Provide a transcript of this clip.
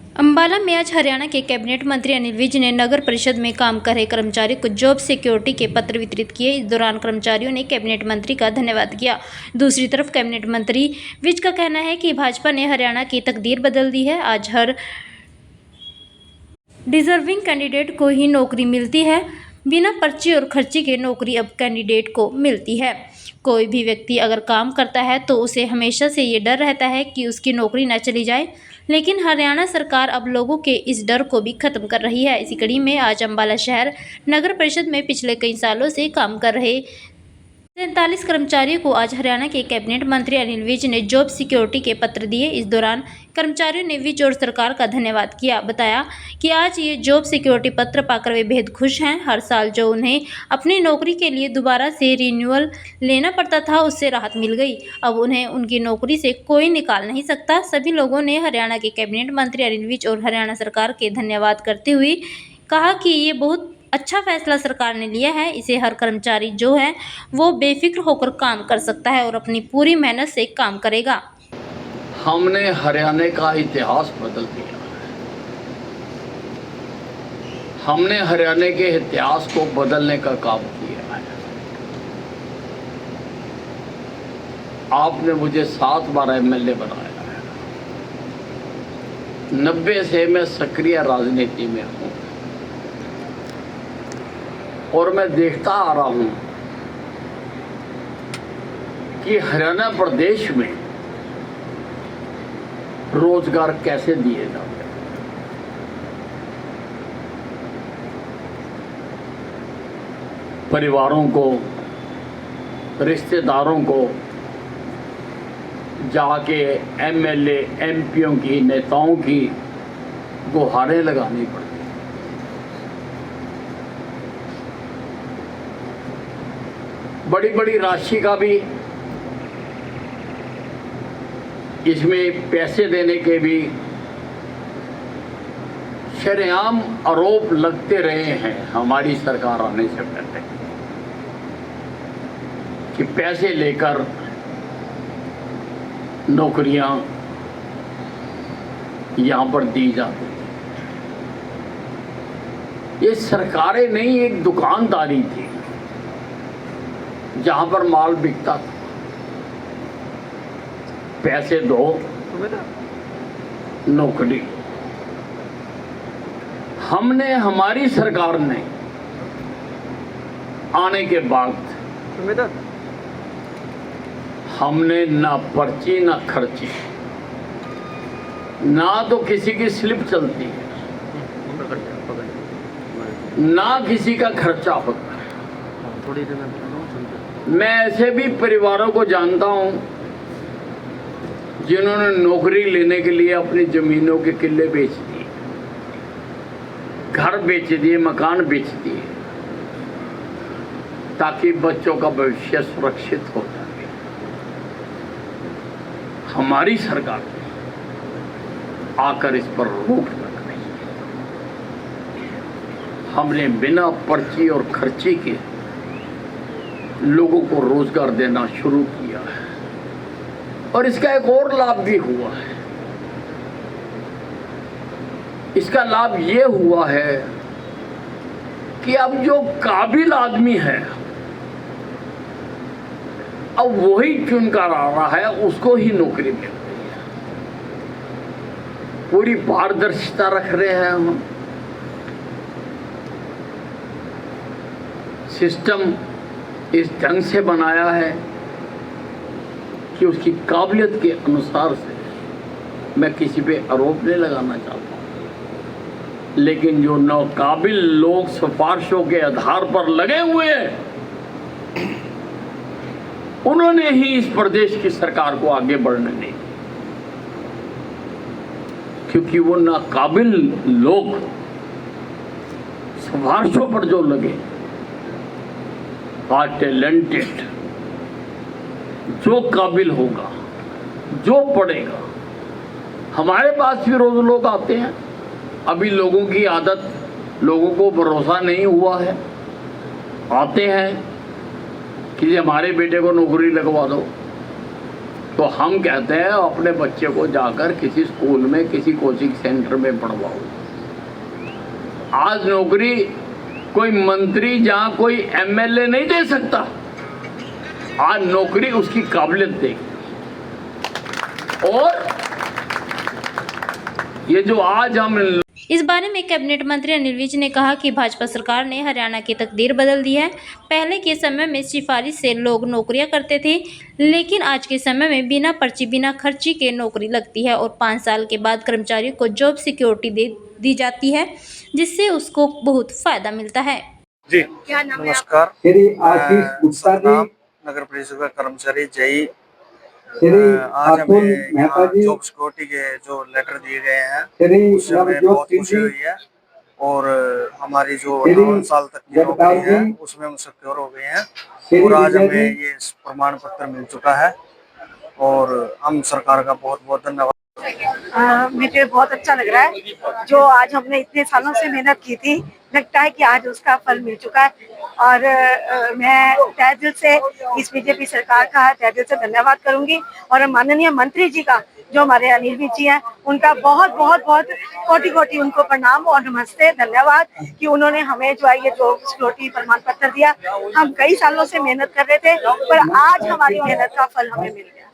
अंबाला में आज हरियाणा के कैबिनेट मंत्री अनिल विज ने नगर परिषद में काम कर रहे कर्मचारियों को जॉब सिक्योरिटी के पत्र वितरित किए। इस दौरान कर्मचारियों ने कैबिनेट मंत्री का धन्यवाद किया। दूसरी तरफ कैबिनेट मंत्री विज का कहना है कि भाजपा ने हरियाणा की तकदीर बदल दी है। आज हर डिजर्विंग कैंडिडेट को ही नौकरी मिलती है। बिना पर्ची और खर्ची के नौकरी अब कैंडिडेट को मिलती है। कोई भी व्यक्ति अगर काम करता है तो उसे हमेशा से ये डर रहता है कि उसकी नौकरी न चली जाए, लेकिन हरियाणा सरकार अब लोगों के इस डर को भी खत्म कर रही है। इसी कड़ी में आज अंबाला शहर नगर परिषद में पिछले कई सालों से काम कर रहे 43 कर्मचारियों को आज हरियाणा के कैबिनेट मंत्री अनिल विज ने जॉब सिक्योरिटी के पत्र दिए। इस दौरान कर्मचारियों ने विज और सरकार का धन्यवाद किया। बताया कि आज ये जॉब सिक्योरिटी पत्र पाकर वे बेहद खुश हैं। हर साल जो उन्हें अपनी नौकरी के लिए दोबारा से रिन्यूअल लेना पड़ता था, उससे राहत मिल गई। अब उन्हें उनकी नौकरी से कोई निकाल नहीं सकता। सभी लोगों ने हरियाणा के कैबिनेट मंत्री अनिल विज और हरियाणा सरकार के धन्यवाद करते हुए कहा कि ये बहुत अच्छा फैसला सरकार ने लिया है। इसे हर कर्मचारी जो है वो बेफिक्र होकर काम कर सकता है और अपनी पूरी मेहनत से काम करेगा। हमने हरियाणा का इतिहास बदल दिया है। हमने हरियाणा के इतिहास को बदलने का काम किया है। आपने मुझे 7 बार एमएलए बनाया है। 90 से मैं सक्रिय राजनीति में हूँ और मैं देखता आ रहा हूं कि हरियाणा प्रदेश में रोजगार कैसे दिए जाते हैं। परिवारों को, रिश्तेदारों को जाके एमएलए, एमपीओं की, नेताओं की गुहारें लगानी पड़ती। बड़ी बड़ी राशि का भी इसमें पैसे देने के भी शरेआम आरोप लगते रहे हैं हमारी सरकार आने से पहले कि पैसे लेकर नौकरियां यहां पर दी जाती। ये सरकारें नहीं, एक दुकानदारी थी जहां पर माल बिकता था। पैसे दो, नौकरी। हमने, हमारी सरकार ने आने के बाद हमने ना पर्ची ना खर्ची, ना तो किसी की स्लिप चलती है, ना किसी का खर्चा होता है। मैं ऐसे भी परिवारों को जानता हूं जिन्होंने नौकरी लेने के लिए अपनी जमीनों के किले बेच दिए, घर बेच दिए, मकान बेच दिए, ताकि बच्चों का भविष्य सुरक्षित हो जाए। हमारी सरकार आकर इस पर रोक लगा रही है। हमने बिना पर्ची और खर्ची के लोगों को रोजगार देना शुरू किया है और इसका एक और लाभ भी हुआ है। इसका लाभ ये हुआ है कि अब जो काबिल आदमी है अब वही चुनकर आ रहा है, उसको ही नौकरी मिल रही है। पूरी पारदर्शिता रख रहे हैं हम। सिस्टम इस ढंग से बनाया है कि उसकी काबिलियत के अनुसार से मैं किसी पे आरोप नहीं लगाना चाहता, लेकिन जो नाकाबिल लोग सिफारिशों के आधार पर लगे हुए हैं, उन्होंने ही इस प्रदेश की सरकार को आगे बढ़ने नहीं, क्योंकि वो नाकाबिल लोग सिफारिशों पर जो लगे, आर टैलेंटेड, जो काबिल होगा, जो पढ़ेगा। हमारे पास भी रोज लोग आते हैं। अभी लोगों की आदत, लोगों को भरोसा नहीं हुआ है, आते हैं कि हमारे बेटे को नौकरी लगवा दो। तो हम कहते हैं अपने बच्चे को जाकर किसी स्कूल में, किसी कोचिंग सेंटर में पढ़वाओ। आज नौकरी कोई मंत्री जहां कोई एमएलए नहीं दे सकता, आज नौकरी उसकी काबिलियत देगी। और ये जो आज हम इस बारे में कैबिनेट मंत्री अनिल विज ने कहा कि भाजपा सरकार ने हरियाणा की तकदीर बदल दी है। पहले के समय में सिफारिश से लोग नौकरियां करते थे, लेकिन आज के समय में बिना पर्ची बिना खर्ची के नौकरी लगती है और 5 साल के बाद कर्मचारी को जॉब सिक्योरिटी दी जाती है, जिससे उसको बहुत फायदा मिलता है। जी क्या नाम है नमस्कार। श्री आशीष गुप्ता जी, नगर परिषद का कर्मचारी जय। श्री आज अतुल हमें मेहता यहाँ जी, जॉब सिक्योरिटी के जो लेटर दिए गए हैं श्री उससे हमें नवजोत बहुत सिंह खुशी जी, हुई है। और हमारी जो श्री 58 साल तक की जगतार नौकरी है जी, उसमें हम सिक्योर हो गए हैं श्री और आज विजय हमें जी, ये प्रमाण पत्र मिल चुका है और हम सरकार का बहुत बहुत धन्यवाद। मुझे बहुत अच्छा लग रहा है। जो आज हमने इतने सालों से मेहनत की थी, लगता है कि आज उसका फल मिल चुका है। और मैं तहे दिल से इस बीजेपी सरकार का तहे दिल से धन्यवाद करूंगी और माननीय मंत्री जी का, जो हमारे अनिल विज जी हैं, उनका बहुत बहुत बहुत कोटि कोटि उनको प्रणाम और नमस्ते, धन्यवाद कि उन्होंने हमें जो है ये जो सिक्योरिटी प्रमाण पत्र दिया। हम कई सालों से मेहनत कर रहे थे, पर आज हमारी मेहनत का फल हमें मिल गया।